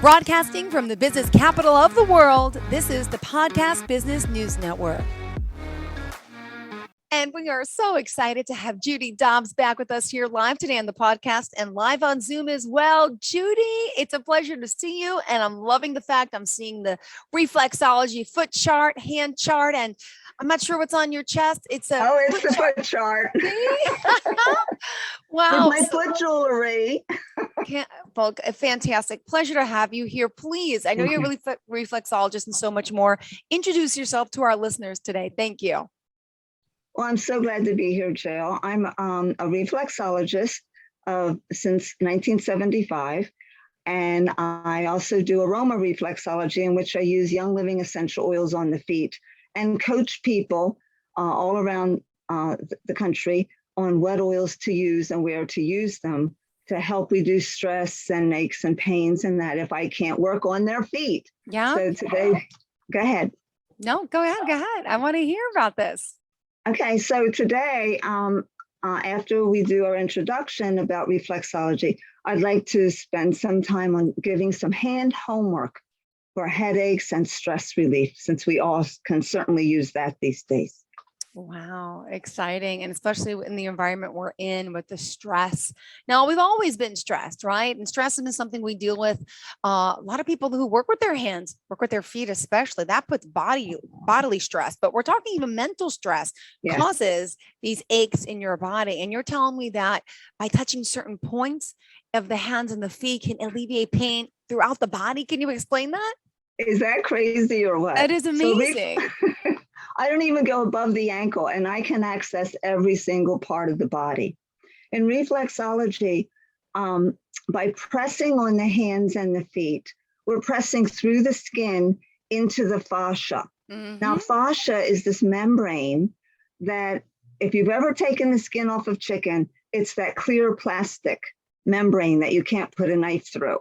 Broadcasting from the business capital of the world, this is the Podcast Business News Network. And we are so excited to have Judy Dobbs back with us here live today on the podcast and live on Zoom as well. Judy, it's a pleasure to see you. And I'm loving the fact I'm seeing the reflexology foot chart, hand chart, and I'm not sure what's on your chest. It's the foot chart. Wow. With my foot jewelry. Well, a fantastic pleasure to have you here. Please, I know you're really reflexologist and so much more. Introduce yourself to our listeners today. Thank you. Well, I'm so glad to be here, Jill. I'm a reflexologist since 1975, and I also do aroma reflexology, in which I use Young Living essential oils on the feet and coach people all around the country on what oils to use and where to use them to help reduce stress and aches and pains, and that if I can't work on their feet. Yeah. So today, go ahead. No, go ahead. I want to hear about this. Okay, so today, after we do our introduction about reflexology, I'd like to spend some time on giving some hand homework for headaches and stress relief, since we all can certainly use that these days. Wow, exciting. And especially in the environment we're in with the stress. Now, we've always been stressed, right? And stress has been something we deal with. A lot of people who work with their hands, work with their feet, especially, that puts bodily stress. But we're talking even mental stress causes these aches in your body. And you're telling me that by touching certain points of the hands and the feet can alleviate pain throughout the body. Can you explain that? Is that crazy or what? That is amazing. I don't even go above the ankle, and I can access every single part of the body. In reflexology, by pressing on the hands and the feet, we're pressing through the skin into the fascia. Now, fascia is this membrane that, if you've ever taken the skin off of chicken, it's that clear plastic membrane that you can't put a knife through.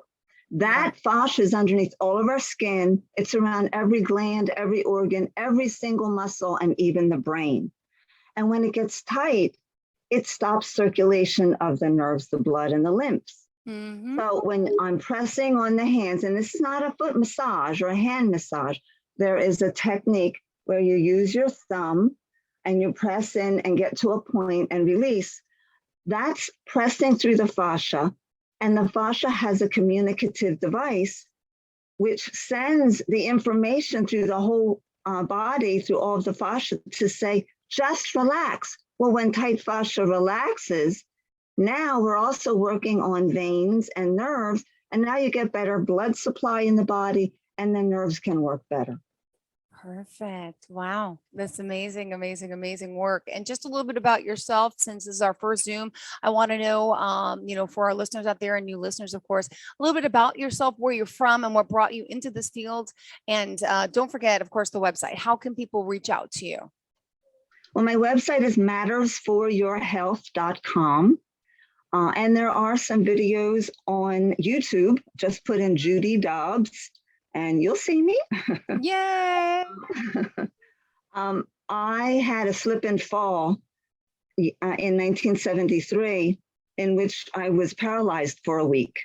That fascia is underneath all of our skin. It's around every gland, every organ, every single muscle, and even the brain. And when it gets tight, it stops circulation of the nerves, the blood, and the lymphs. So when I'm pressing on the hands, and this is not a foot massage or a hand massage, there is a technique where you use your thumb and you press in and get to a point and release. That's pressing through the fascia. And the fascia has a communicative device which sends the information through the whole body, through all of the fascia, to say, just relax. Well, when tight fascia relaxes, now we're also working on veins and nerves, and now you get better blood supply in the body, and the nerves can work better. Perfect. Wow. That's amazing, amazing, amazing work. And just a little bit about yourself, since this is our first Zoom. I want to know, for our listeners out there and new listeners, of course, a little bit about yourself, where you're from and what brought you into this field. And don't forget, of course, the website. How can people reach out to you? Well, my website is mattersforyourhealth.com. And there are some videos on YouTube. Just put in Judy Dobbs, and you'll see me. Yay! I had a slip and fall in 1973, in which I was paralyzed for a week.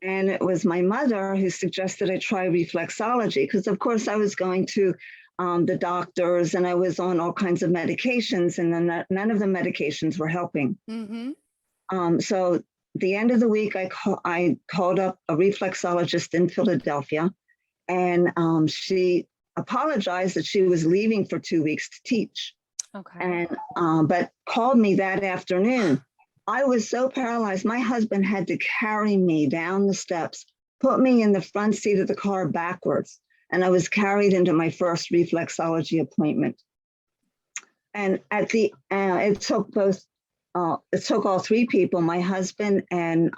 And it was my mother who suggested I try reflexology, because of course I was going to the doctors and I was on all kinds of medications, and then none of the medications were helping. So the end of the week, I called up a reflexologist in Philadelphia, and she apologized that she was leaving for 2 weeks to teach. And but called me that afternoon. I was so paralyzed. My husband had to carry me down the steps, put me in the front seat of the car backwards, and I was carried into my first reflexology appointment. And at the it took all three people, my husband and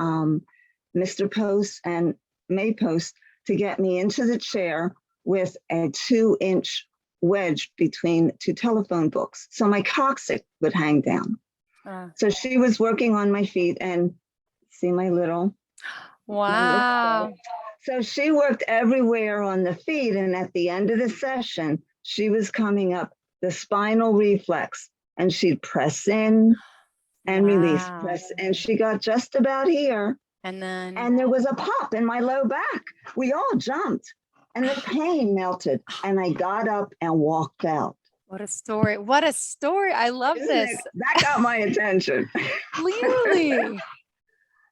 Mr. Post and May Post, to get me into the chair with a 2-inch wedge between two telephone books, so my coccyx would hang down. So she was working on my feet, and see my little. Wow. So she worked everywhere on the feet, and at the end of the session, she was coming up the spinal reflex, and she'd press in and release, press, and she got just about here. And there was a pop in my low back. We all jumped and the pain melted. And I got up and walked out. What a story. What a story. I love Isn't this. it? That got my attention. Clearly.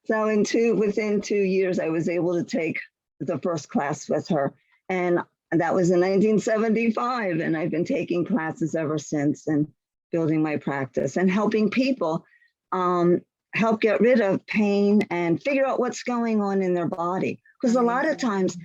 So within 2 years, I was able to take the first class with her. And that was in 1975. And I've been taking classes ever since and building my practice and helping people help get rid of pain and figure out what's going on in their body. Because a lot of times,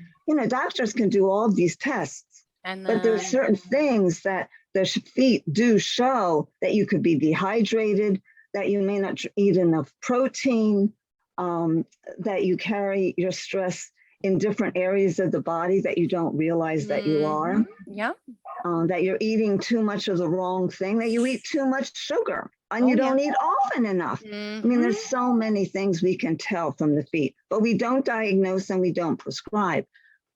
doctors can do all these tests, but there's certain things that the feet do show that you could be dehydrated, that you may not eat enough protein, that you carry your stress in different areas of the body that you don't realize that you are. Yeah. That you're eating too much of the wrong thing, that you eat too much sugar and you don't eat often enough. I mean, there's so many things we can tell from the feet, but we don't diagnose and we don't prescribe,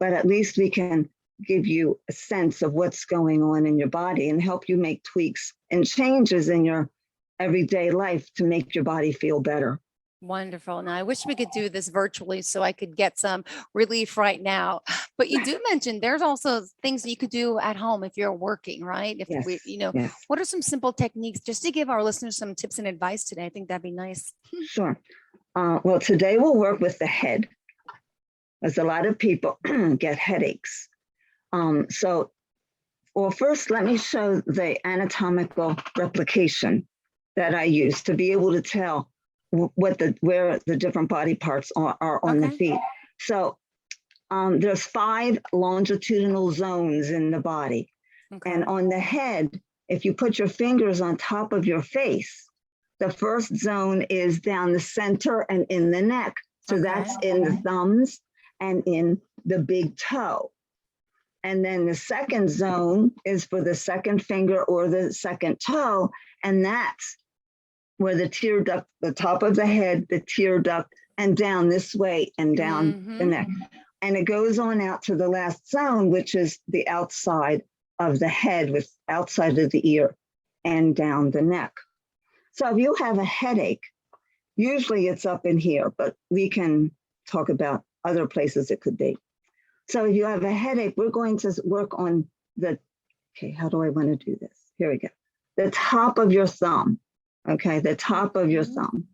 but at least we can give you a sense of what's going on in your body and help you make tweaks and changes in your everyday life to make your body feel better. Wonderful. Now, I wish we could do this virtually so I could get some relief right now. But you do mention there's also things that you could do at home if you're working, right? If Yes, we, yes. what are some simple techniques just to give our listeners some tips and advice today? I think that'd be nice. Sure. Well, today we'll work with the head, as a lot of people get headaches. First, let me show the anatomical replication that I use to be able to tell where the different body parts are on the feet. So there's 5 longitudinal zones in the body. Okay. And on the head, if you put your fingers on top of your face, the first zone is down the center and in the neck. So that's in the thumbs and in the big toe. And then the second zone is for the second finger or the second toe. And that's where the tear duct, the top of the head, the tear duct, and down this way and down the neck. And it goes on out to the last zone, which is the outside of the head with outside of the ear and down the neck. So if you have a headache, usually it's up in here, but we can talk about other places it could be. So if you have a headache, we're going to work on how do I want to do this? Here we go. The top of your thumb. Okay, the top of your thumb.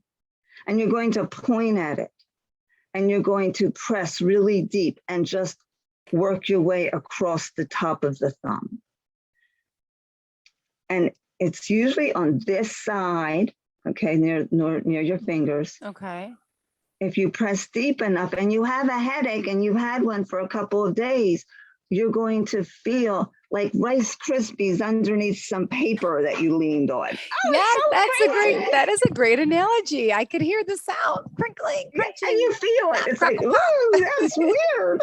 And you're going to point at it. And you're going to press really deep and just work your way across the top of the thumb. And it's usually on this side, okay, near your fingers. Okay. If you press deep enough and you have a headache and you've had one for a couple of days, you're going to feel like Rice Krispies underneath some paper that you leaned on. Oh, yes, that is a great analogy. I could hear the sound crinkling, crunching. And you feel it. It's like, ooh, that's weird.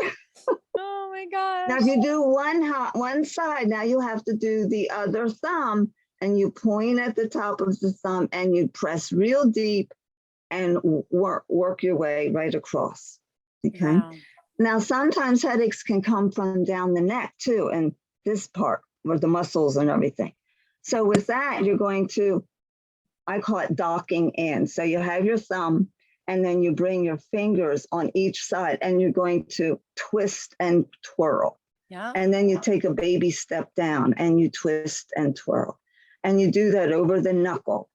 Oh my gosh. Now, if you do one side, now you have to do the other thumb and you point at the top of the thumb and you press real deep and work your way right across. Okay. Wow. Now, sometimes headaches can come from down the neck too, and this part where the muscles and everything. So with that, you're going to, I call it docking in. So you have your thumb and then you bring your fingers on each side and you're going to twist and twirl. Yeah. And then you take a baby step down and you twist and twirl. And you do that over the knuckle.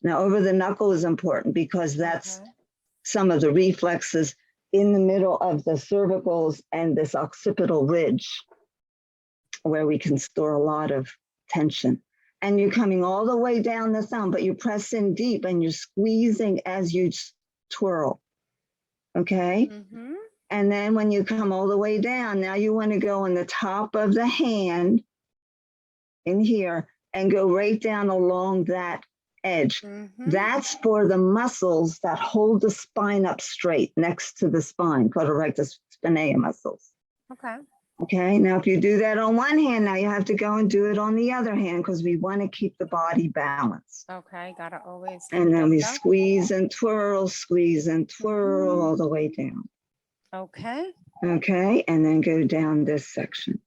Now, over the knuckle is important because that's some of the reflexes in the middle of the cervicals and this occipital ridge where we can store a lot of tension. And you're coming all the way down the thumb, but you press in deep and you're squeezing as you twirl. Okay? Mm-hmm. And then when you come all the way down, now you want to go on the top of the hand in here and go right down along that edge. Mm-hmm. That's for the muscles that hold the spine up straight next to the spine, called erectus spinae muscles. Okay. Okay, now if you do that on one hand, now you have to go and do it on the other hand because we want to keep the body balanced. Okay, gotta always. And then we squeeze and twirl all the way down. Okay. Okay, and then go down this section.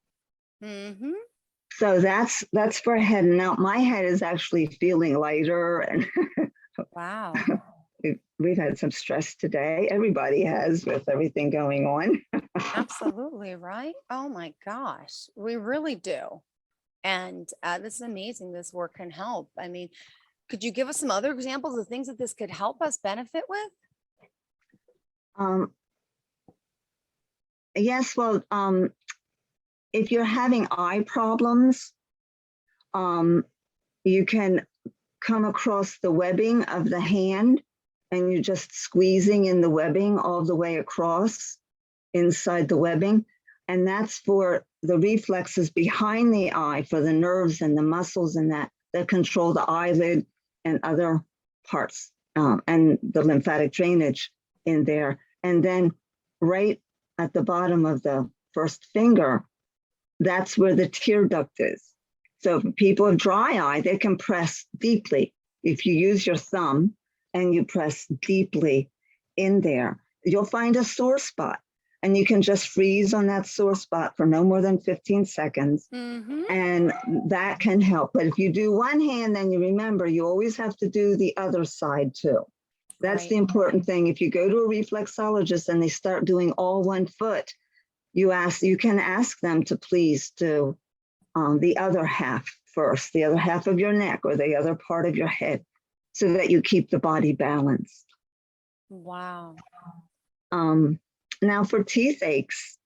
Mm-hmm. So that's for head. Now my head is actually feeling lighter and wow. we've had some stress today. Everybody has with everything going on. Absolutely, right? Oh my gosh, we really do. And this is amazing. This work can help. I mean, could you give us some other examples of things that this could help us benefit with? Um, yes, well, if you're having eye problems, you can come across the webbing of the hand and you're just squeezing in the webbing all the way across inside the webbing. And that's for the reflexes behind the eye, for the nerves and the muscles and that control the eyelid and other parts, and the lymphatic drainage in there. And then right at the bottom of the first finger, that's where the tear duct is. So if people have dry eye, they can press deeply. If you use your thumb and you press deeply in there, you'll find a sore spot. And you can just freeze on that sore spot for no more than 15 seconds. Mm-hmm. And that can help. But if you do one hand, then you remember you always have to do the other side too. That's the important thing. If you go to a reflexologist and they start doing all one foot, you can ask them to please do the other half first, the other half of your neck or the other part of your head, so that you keep the body balanced. Wow. Now for teeth aches,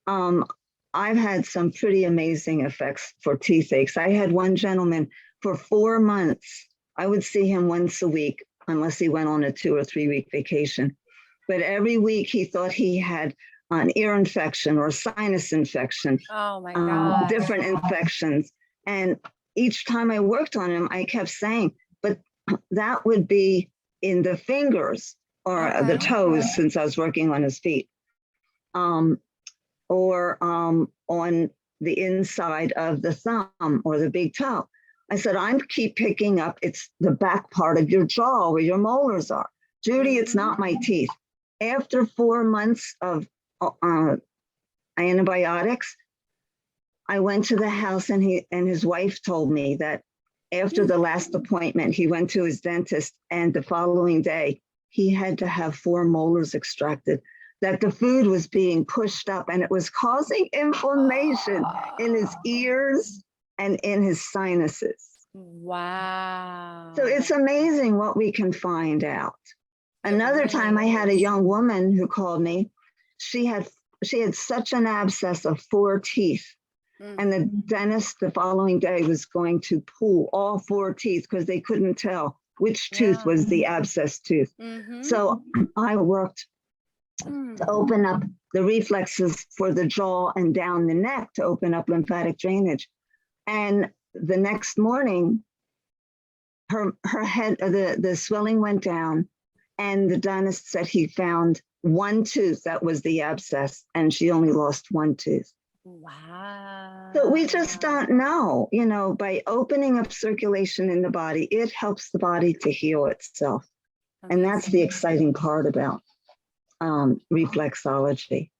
I've had some pretty amazing effects for teeth aches. I had one gentleman for 4 months. I would see him once a week, unless he went on a 2 or 3 week vacation. But every week he thought he had an ear infection or a sinus infection. Oh my God. Different infections. And each time I worked on him, I kept saying, but that would be in the fingers or the toes, since I was working on his feet, or on the inside of the thumb or the big toe. I said, I keep picking up, it's the back part of your jaw where your molars are. Judy, it's not my teeth. After 4 months of antibiotics, I went to the house and his wife told me that after the last appointment, he went to his dentist and the following day, he had to have 4 molars extracted, that the food was being pushed up and it was causing inflammation in his ears and in his sinuses. Wow. So it's amazing what we can find out. Another time I had a young woman who called me. She had such an abscess of 4 teeth. And the dentist the following day was going to pull all 4 teeth because they couldn't tell which tooth was the abscess tooth. So I worked to open up the reflexes for the jaw and down the neck to open up lymphatic drainage. And the next morning, her head, the swelling went down, and the dentist said he found 1 tooth that was the abscess, and she only lost 1 tooth. Wow. So we just don't know, by opening up circulation in the body, it helps the body to heal itself. Amazing. And that's the exciting part about reflexology.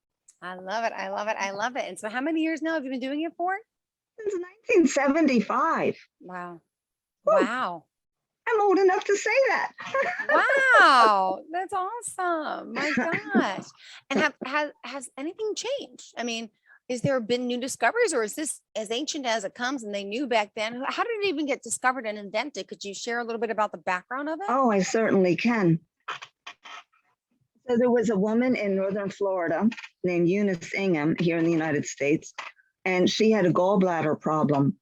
I love it. I love it. I love it. And so how many years now have you been doing it for? Since 1975. Wow. Woo. Wow. I'm old enough to say that. Wow. That's awesome. My gosh. And has anything changed? I mean, is there been new discoveries, or is this as ancient as it comes and they knew back then? How did it even get discovered and invented? Could you share a little bit about the background of it? Oh, I certainly can. So there was a woman in northern Florida named Eunice Ingham here in the United States, and she had a gallbladder problem.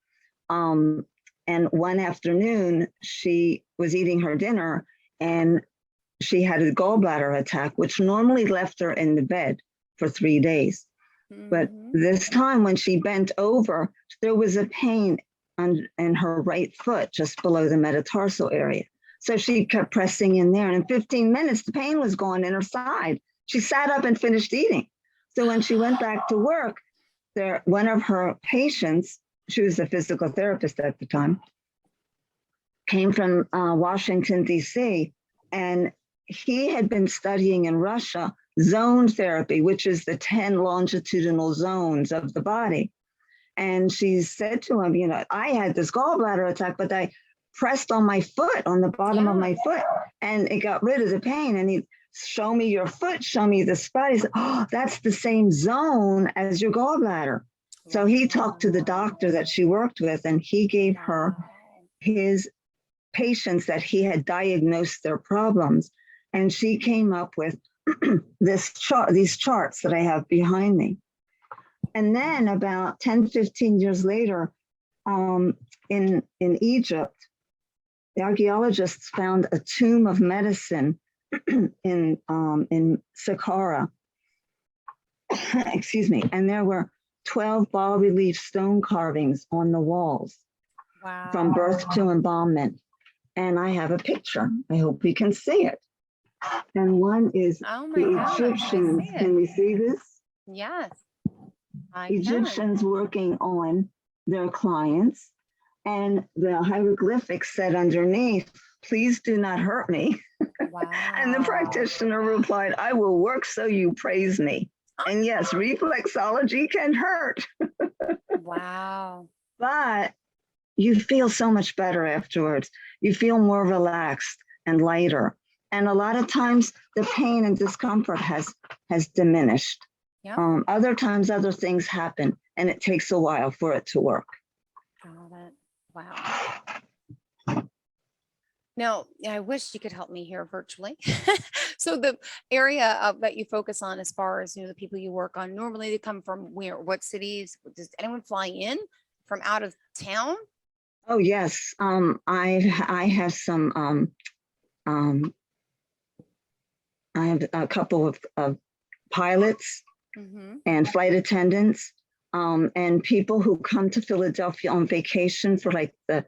And one afternoon, she was eating her dinner and she had a gallbladder attack, which normally left her in the bed for 3 days. But this time when she bent over, there was a pain in her right foot, just below the metatarsal area. So she kept pressing in there, and in 15 minutes, the pain was gone in her side. She sat up and finished eating. So when she went back to work, one of her patients, she was a physical therapist at the time, came from Washington, D.C., and he had been studying in Russia zone therapy, which is the 10 longitudinal zones of the body. And she said to him, I had this gallbladder attack, but pressed on my foot, on the bottom of Yeah. my foot, and it got rid of the pain. And he show me your foot, show me the spot. He said, oh, that's the same zone as your gallbladder. So he talked to the doctor that she worked with, and he gave her his patients that he had diagnosed their problems. And she came up with these charts that I have behind me. And then about 10, 15 years later, in Egypt, the archaeologists found a tomb of medicine in Saqqara. Excuse me. And there were 12 bas-relief stone carvings on the walls. Wow. From birth to embalmment. And I have a picture. I hope we can see it. And one is the Egyptians. Can we see this? Yes. Egyptians working on their clients. And the hieroglyphics said underneath, please do not hurt me. Wow. And the practitioner replied, I will work so you praise me. And yes, reflexology can hurt. Wow. But you feel so much better afterwards. You feel more relaxed and lighter. And a lot of times the pain and discomfort has diminished. Yeah. Other times other things happen and it takes a while for it to work. Got it. Wow. Now, I wish you could help me here virtually. So the area that you focus on, as far as, the people you work on, normally they come from where, what cities? Does anyone fly in from out of town? Oh yes, I have some. I have a couple of pilots and flight attendants, and people who come to Philadelphia on vacation for like the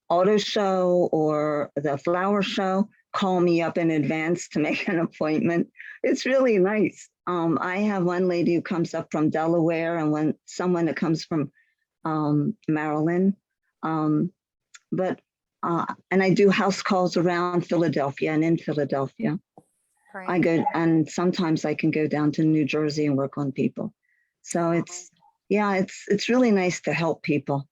auto show or the flower show. Call me up in advance to make an appointment. It's really nice. I have one lady who comes up from Delaware, and someone that comes from Maryland. And I do house calls around Philadelphia and in Philadelphia. Right. I go, and sometimes I can go down to New Jersey and work on people. So it's really nice to help people.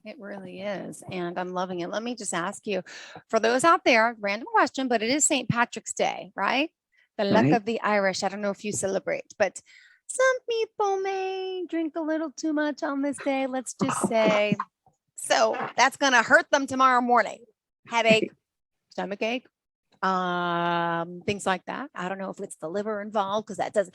It really is. And I'm loving it. Let me just ask you, for those out there, random question, but it is St. Patrick's Day, right? The luck of the Irish. I don't know if you celebrate, but some people may drink a little too much on this day, let's just say. So that's going to hurt them tomorrow morning. Headache, stomach ache, things like that. I don't know if it's the liver involved, because that does.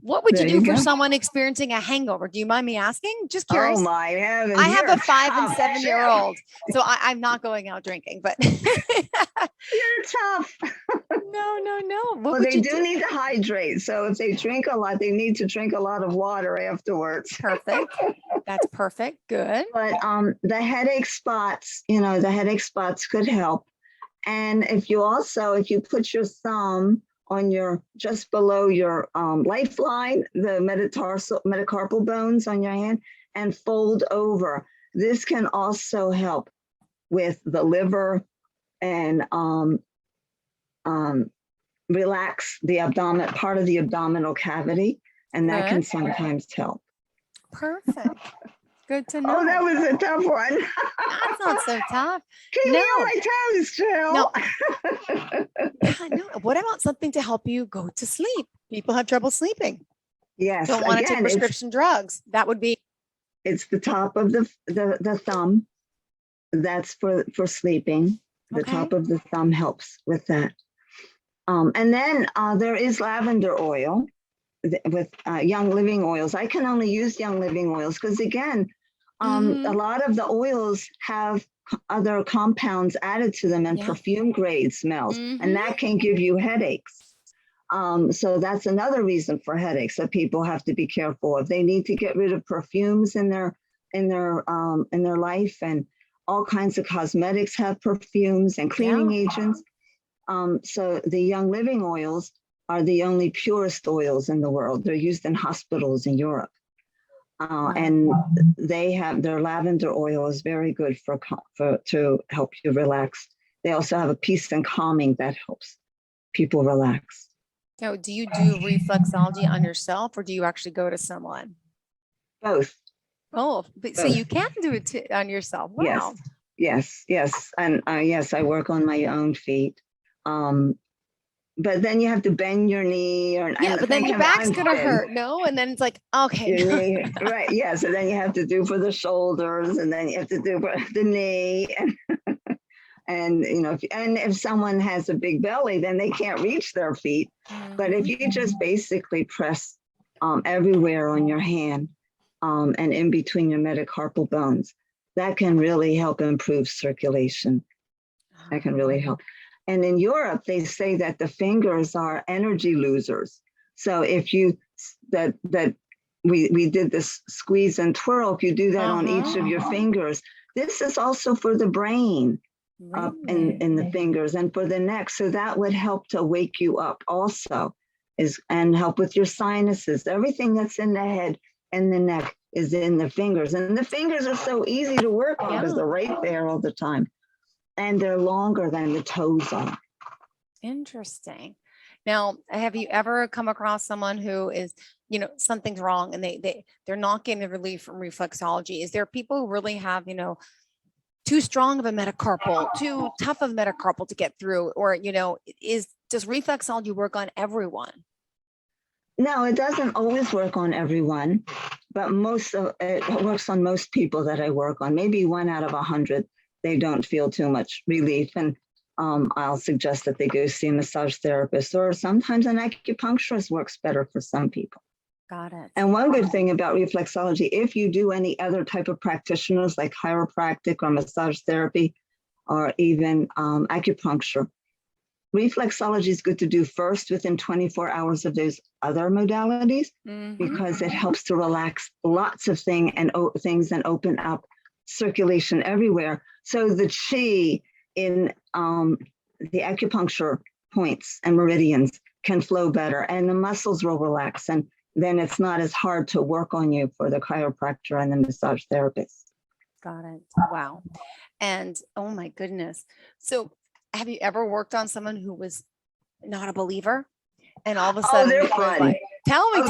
What would you do for someone experiencing a hangover? Do you mind me asking? Just curious. Oh my heavens. I have a 5 and 7 year old, so I'm not going out drinking, but you're tough. No. Well, they do need to hydrate. So if they drink a lot, they need to drink a lot of water afterwards. Perfect. That's perfect. Good. But the headache spots, the headache spots could help. And if you put your thumb on just below your lifeline, the metacarpal bones on your hand, and fold over. This can also help with the liver and relax the part of the abdominal cavity, and that can sometimes help. Perfect. Good to know. Oh, that was a tough one. That's not so tough. Keep me on my toes, Jill. No. No. What about something to help you go to sleep? People have trouble sleeping. Yes. Don't want to take prescription drugs. That would be. It's the top of the thumb. That's for sleeping. The top of the thumb helps with that. And then there is lavender oil with Young Living oils. I can only use Young Living oils because, again, a lot of the oils have other compounds added to them and perfume grade smells, and that can give you headaches. So that's another reason for headaches that people have to be careful of. They need to get rid of perfumes in their life, and all kinds of cosmetics have perfumes and cleaning agents. So the Young Living oils are the only purest oils in the world. They're used in hospitals in Europe. And their lavender oil is very good to help you relax. They also have a peace and calming that helps people relax. So do you do reflexology on yourself, or do you actually go to someone? Both. Oh, but so you can do it on yourself. Wow. Yes. Yes, yes. And yes, I work on my own feet. But then you have to bend your knee, or Yeah, and but then thank your heaven back's I'm gonna thin. hurt. No, and then it's like, okay, Your no. knee, right? Yeah. So then you have to do for the shoulders, and then you have to do for the knee, and if someone has a big belly, then they can't reach their feet. But if you just basically press everywhere on your hand and in between your metacarpal bones, that can really help improve circulation. That can really help. And in Europe, they say that the fingers are energy losers. So if you that we did this squeeze and twirl, if you do that on each of your fingers, this is also for the brain up in the fingers and for the neck. So that would help to wake you up also, and help with your sinuses. Everything that's in the head and the neck is in the fingers. And the fingers are so easy to work on because they're right there all the time. And they're longer than the toes are. Interesting. Now, have you ever come across someone who is, something's wrong and they're not getting relief from reflexology? Is there people who really have, too strong of a metacarpal, too tough of a metacarpal to get through, or does reflexology work on everyone? No, it doesn't always work on everyone, but it works on most people that I work on. Maybe 1 out of 100, they don't feel too much relief, and I'll suggest that they go see a massage therapist, or sometimes an acupuncturist works better for some people. Got it. And one good thing about reflexology, if you do any other type of practitioners like chiropractic or massage therapy, or even acupuncture, reflexology is good to do first within 24 hours of those other modalities, because it helps to relax lots of things and open up circulation everywhere. So the chi in the acupuncture points and meridians can flow better, and the muscles will relax, and then it's not as hard to work on you for the chiropractor and the massage therapist. Got it. Wow. And oh my goodness. So have you ever worked on someone who was not a believer and all of a sudden they're was fun. like, tell me.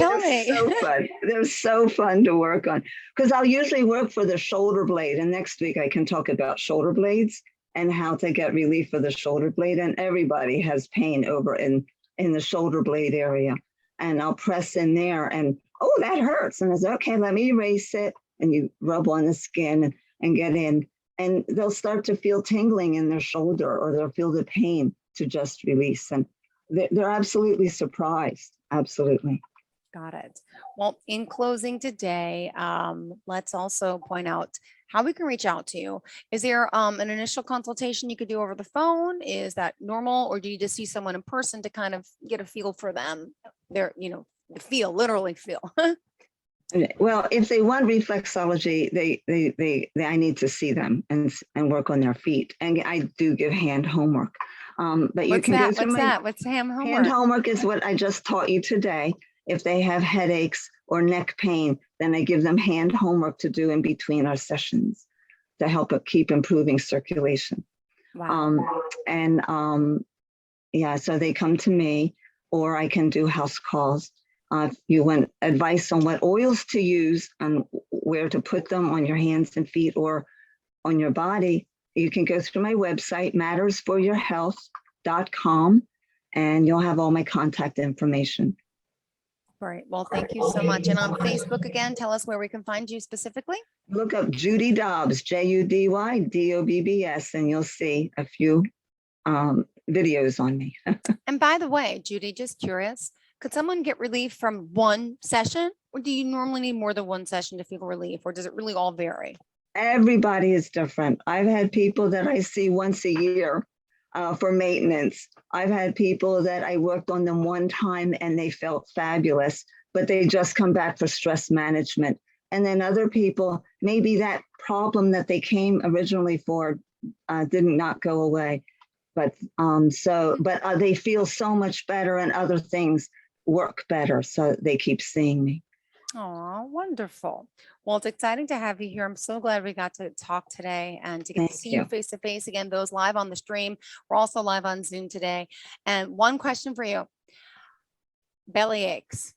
So fun. They're so fun to work on, because I'll usually work for the shoulder blade, and next week I can talk about shoulder blades and how to get relief for the shoulder blade. And everybody has pain over in the shoulder blade area, and I'll press in there, and oh, that hurts, and I say, okay, let me erase it, and you rub on the skin and get in, and they'll start to feel tingling in their shoulder, or they'll feel the pain to just release, and they're absolutely surprised. Absolutely. Got it. Well, in closing today, let's also point out how we can reach out to you. Is there an initial consultation you could do over the phone? Is that normal, or do you just see someone in person to kind of get a feel for them? Literally feel. Well, if they want reflexology, I need to see them and work on their feet. And I do give hand homework. But you can go through What's hand homework? Hand homework is what I just taught you today. If they have headaches or neck pain, then I give them hand homework to do in between our sessions to help keep improving circulation. Wow. So they come to me, or I can do house calls. If you want advice on what oils to use and where to put them on your hands and feet or on your body, you can go through my website, mattersforyourhealth.com, and you'll have all my contact information. Great. Well, thank you so much. And on Facebook, again, tell us where we can find you specifically. Look up Judy Dobbs, JUDYDOBBS, and you'll see a few videos on me. And by the way, Judy, just curious, could someone get relief from one session, or do you normally need more than one session to feel relief, or does it really all vary? Everybody is different. I've had people that I see once a year for maintenance. I've had people that I worked on them one time and they felt fabulous, but they just come back for stress management. And then other people, maybe that problem that they came originally for did not go away. But they feel so much better, and other things work better, so they keep seeing me. Oh, wonderful. Well, it's exciting to have you here. I'm so glad we got to talk today and to get to see you face to face again, those live on the stream. We're also live on Zoom today. And one question for you: belly aches,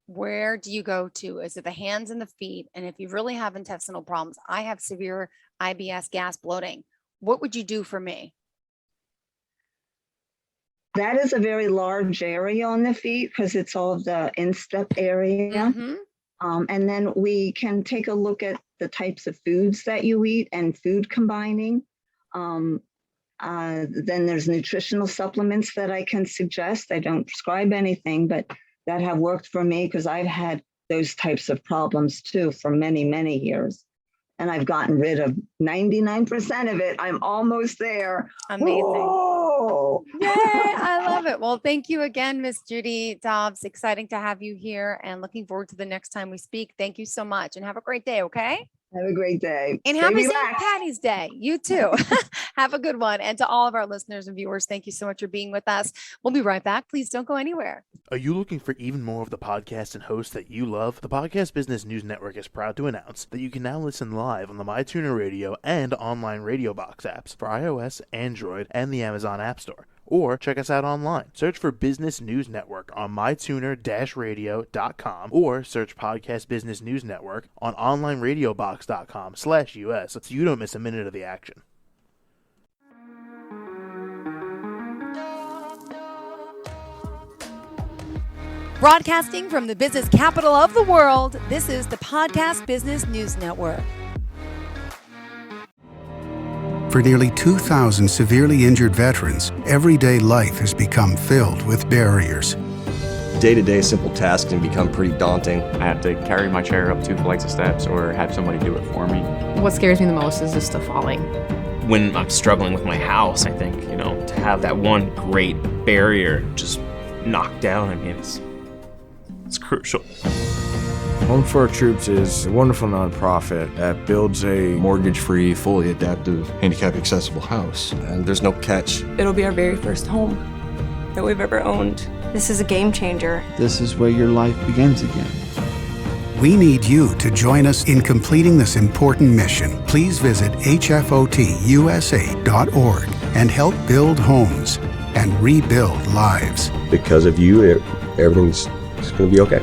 where do you go to? Is it the hands and the feet? And if you really have intestinal problems, I have severe IBS, gas, bloating. What would you do for me? That is a very large area on the feet because it's all the instep area. Mm-hmm. And then we can take a look at the types of foods that you eat and food combining. Then there's nutritional supplements that I can suggest. I don't prescribe anything, but that have worked for me because I've had those types of problems too for many, many years. And I've gotten rid of 99% of it. I'm almost there. Amazing. Whoa. Yay, I love it. Well, thank you again, Miss Judy Dobbs. Exciting to have you here and looking forward to the next time we speak. Thank you so much and have a great day, okay? Have a great day. And Stay happy St. relaxed. Patty's Day. You too. Have a good one. And to all of our listeners and viewers, thank you so much for being with us. We'll be right back. Please don't go anywhere. Are you looking for even more of the podcasts and hosts that you love? The Podcast Business News Network is proud to announce that you can now listen live on the MyTuner Radio and online Radio Box apps for iOS, Android, and the Amazon App Store. Or check us out online. Search for Business News Network on mytuner-radio.com or search Podcast Business News Network on onlineradiobox.com/US so you don't miss a minute of the action. Broadcasting from the business capital of the world, this is the Podcast Business News Network. For nearly 2,000 severely injured veterans, everyday life has become filled with barriers. Day-to-day simple tasks can become pretty daunting. I have to carry my chair up 2 flights of steps or have somebody do it for me. What scares me the most is just the falling. When I'm struggling with my house, I think, to have that one great barrier just knocked down, it's crucial. Home for Our Troops is a wonderful nonprofit that builds a Mortgage-free, fully adaptive, handicap-accessible house. And there's no catch. It'll be our very first home that we've ever owned. This is a game changer. This is where your life begins again. We need you to join us in completing this important mission. Please visit hfotusa.org and help build homes and rebuild lives. Because of you, everything's going to be okay.